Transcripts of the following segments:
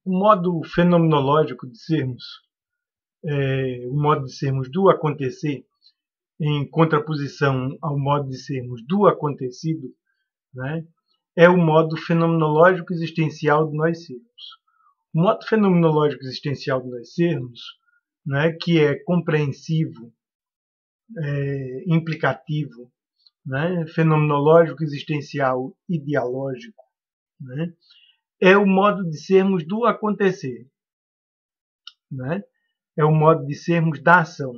O modo fenomenológico de sermos, o modo de sermos do acontecer, em contraposição ao modo de sermos do acontecido, né, é o modo fenomenológico existencial de nós sermos. O modo fenomenológico existencial de nós sermos, né, que é compreensivo, implicativo, né, fenomenológico existencial e dialógico, né, é o modo de sermos do acontecer, né? É o modo de sermos da ação,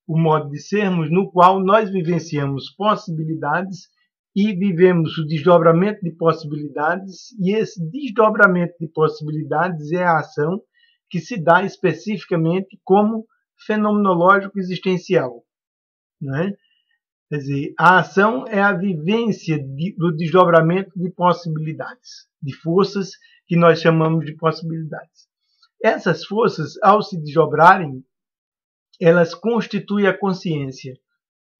o modo de sermos no qual nós vivenciamos possibilidades e vivemos o desdobramento de possibilidades, e esse desdobramento de possibilidades é a ação que se dá especificamente como fenomenológico existencial, né? Quer dizer, a ação é a vivência do desdobramento de possibilidades, de forças que nós chamamos de possibilidades. Essas forças, ao se desdobrarem, elas constituem a consciência,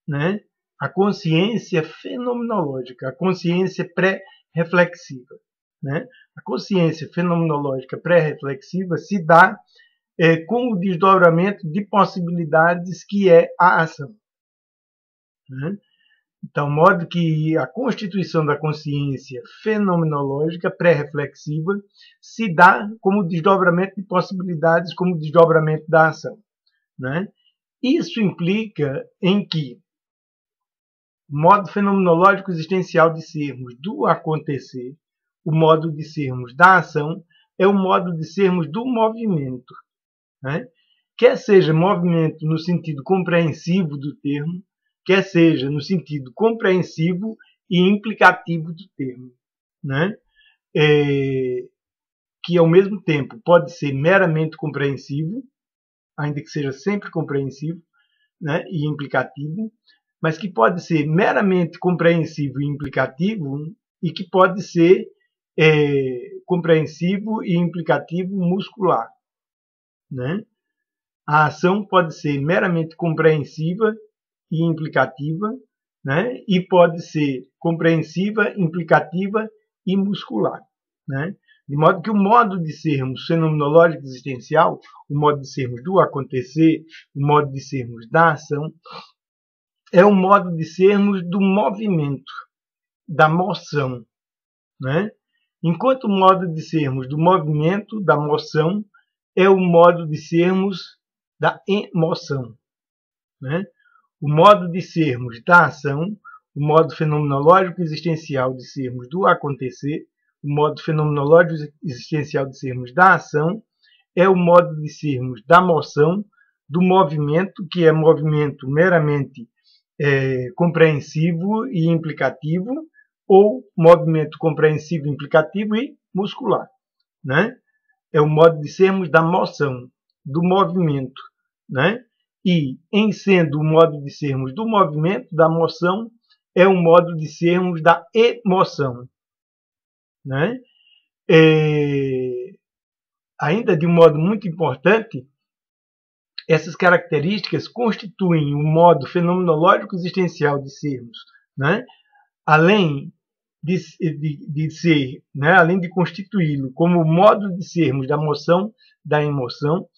né? A consciência fenomenológica, a consciência pré-reflexiva, né? A consciência fenomenológica pré-reflexiva se dá com o desdobramento de possibilidades que é a ação, né? Então, modo que a constituição da consciência fenomenológica pré-reflexiva se dá como desdobramento de possibilidades, como desdobramento da ação, né? Isso implica em que o modo fenomenológico existencial de sermos do acontecer, o modo de sermos da ação, é o modo de sermos do movimento, né? Quer seja movimento no sentido compreensivo do termo, quer seja no sentido compreensivo e implicativo do termo, né? Que ao mesmo tempo pode ser meramente compreensivo, ainda que seja sempre compreensivo, né, e implicativo, mas que pode ser meramente compreensivo e implicativo, e que pode ser compreensivo e implicativo muscular, né? A ação pode ser meramente compreensiva e implicativa, né? E pode ser compreensiva, implicativa e muscular, né? De modo que o modo de sermos fenomenológico existencial, o modo de sermos do acontecer, o modo de sermos da ação, é o modo de sermos do movimento, da moção, né? Enquanto o modo de sermos do movimento, da moção, é o modo de sermos da emoção, né? O modo de sermos da ação, o modo fenomenológico existencial de sermos do acontecer, o modo fenomenológico existencial de sermos da ação, é o modo de sermos da moção, do movimento, que é movimento meramente compreensivo e implicativo, ou movimento compreensivo, implicativo e muscular, né? É o modo de sermos da moção, do movimento, né? E, em sendo o modo de sermos do movimento, da moção, é o modo de sermos da emoção, né? Ainda de um modo muito importante, essas características constituem o modo fenomenológico existencial de sermos, né? Além de ser, né? Além de constituí-lo como o modo de sermos da moção, da emoção,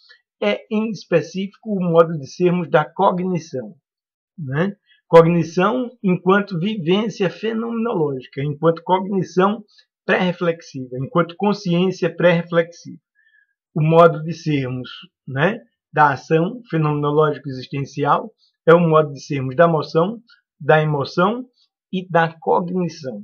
é em específico o modo de sermos da cognição, né? Cognição enquanto vivência fenomenológica, enquanto cognição pré-reflexiva, enquanto consciência pré-reflexiva. O modo de sermos, né, da ação fenomenológico existencial é o modo de sermos da moção, da emoção e da cognição.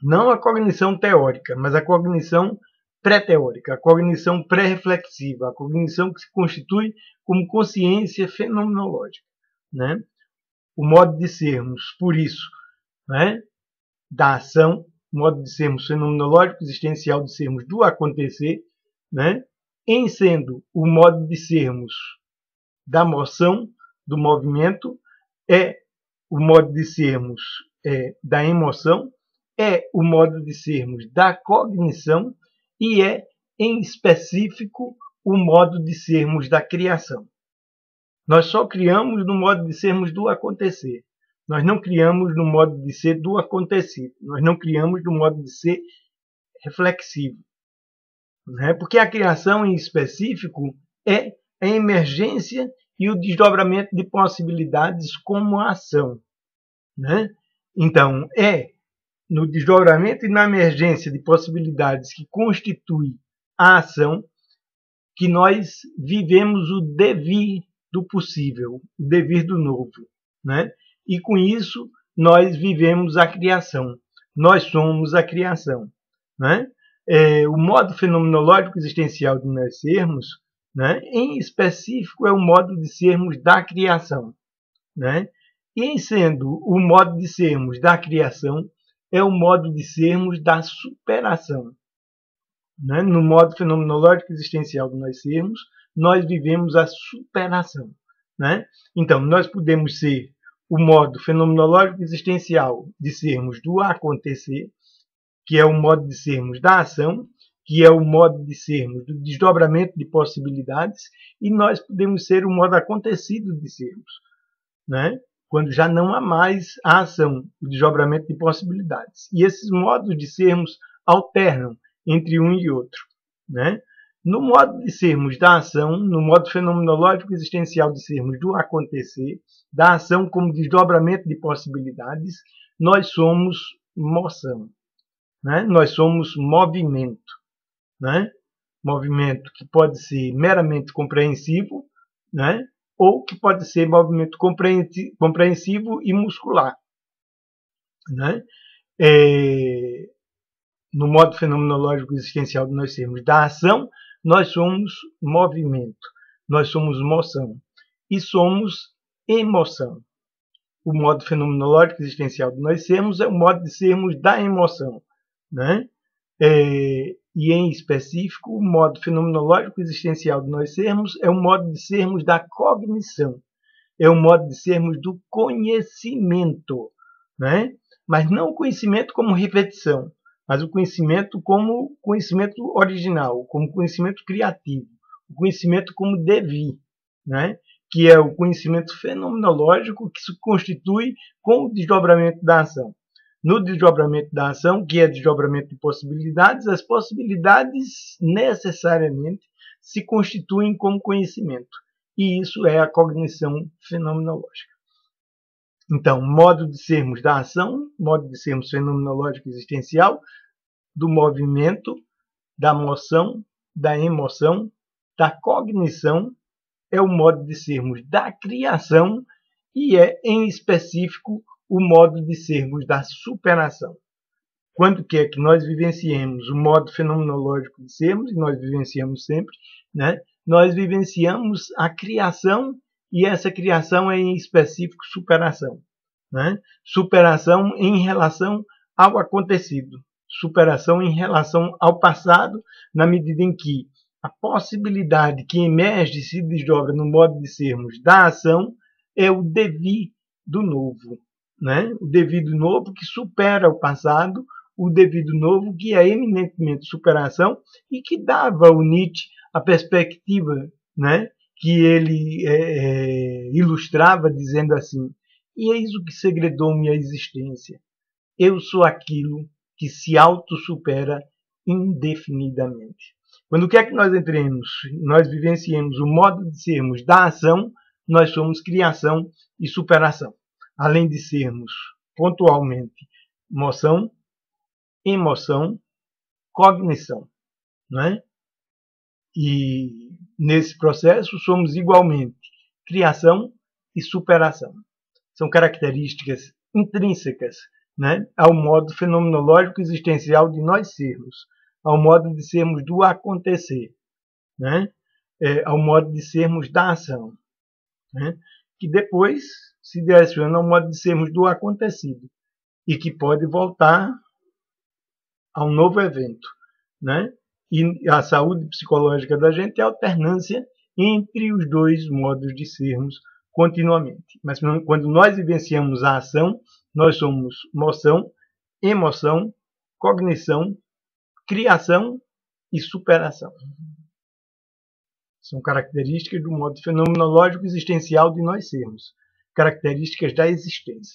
Não a cognição teórica, mas a cognição pré-teórica, a cognição pré-reflexiva, a cognição que se constitui como consciência fenomenológica, né? O modo de sermos, por isso, né, da ação, o modo de sermos fenomenológico existencial de sermos do acontecer, né, em sendo o modo de sermos da moção, do movimento, é o modo de sermos da emoção, é o modo de sermos da cognição e é, em específico, o modo de sermos da criação. Nós só criamos no modo de sermos do acontecer. Nós não criamos no modo de ser do acontecido. Nós não criamos no modo de ser reflexivo. né? Porque a criação em específico é a emergência e o desdobramento de possibilidades como ação, né? Então, é no desdobramento e na emergência de possibilidades que constitui a ação que nós vivemos o devir do possível, o devir do novo, né? E com isso nós vivemos a criação. Nós somos a criação, né? O modo fenomenológico existencial de nós sermos, né? Em específico, é o modo de sermos da criação, né? E em sendo o modo de sermos da criação, é o modo de sermos da superação, né? No modo fenomenológico existencial de nós sermos, nós vivemos a superação, né? Então, nós podemos ser o modo fenomenológico existencial de sermos do acontecer, que é o modo de sermos da ação, que é o modo de sermos do desdobramento de possibilidades, e nós podemos ser o modo acontecido de sermos, né? Quando já não há mais a ação, o desdobramento de possibilidades. E esses modos de sermos alternam entre um e outro, né? No modo de sermos da ação, no modo fenomenológico existencial de sermos do acontecer, da ação como desdobramento de possibilidades, nós somos moção, né? Nós somos movimento, né? Movimento que pode ser meramente compreensivo, né? Ou que pode ser movimento compreensivo e muscular, né? No modo fenomenológico existencial de nós sermos da ação, nós somos movimento, nós somos moção e somos emoção. O modo fenomenológico existencial de nós sermos é o modo de sermos da emoção, né? E em específico, o modo fenomenológico existencial de nós sermos é o modo de sermos da cognição, é o modo de sermos do conhecimento, né? Mas não o conhecimento como repetição, mas o conhecimento como conhecimento original, como conhecimento criativo, o conhecimento como devir, né? Que é o conhecimento fenomenológico que se constitui com o desdobramento da ação. No desdobramento da ação, que é desdobramento de possibilidades, as possibilidades necessariamente se constituem como conhecimento. E isso é a cognição fenomenológica. Então, modo de sermos da ação, modo de sermos fenomenológico existencial, do movimento, da moção, da emoção, da cognição, é o modo de sermos da criação e é, em específico, o modo de sermos da superação. Quando quer que nós vivenciemos o modo fenomenológico de sermos, e nós vivenciamos sempre, né? Nós vivenciamos a criação e essa criação é em específico superação, né? Superação em relação ao acontecido, superação em relação ao passado, na medida em que a possibilidade que emerge e se desdobra no modo de sermos da ação é o devir do novo, né? O devir do novo que supera o passado, o devido novo, que é eminentemente superação e que dava ao Nietzsche a perspectiva, né, que ele ilustrava dizendo assim: e eis o que segredou-me a existência. Eu sou aquilo que se autossupera indefinidamente. Quando quer que nós entremos, nós vivenciemos o modo de sermos da ação, nós somos criação e superação. Além de sermos pontualmente moção, emoção, cognição, não é? E nesse processo somos igualmente criação e superação. São características intrínsecas, né, ao modo fenomenológico existencial de nós sermos, ao modo de sermos do acontecer, né, ao modo de sermos da ação, né, que depois se direciona ao modo de sermos do acontecido e que pode voltar a um novo evento, né? E a saúde psicológica da gente é a alternância entre os dois modos de sermos continuamente. Mas quando nós vivenciamos a ação, nós somos moção, emoção, cognição, criação e superação. São características do modo fenomenológico existencial de nós sermos, características da existência.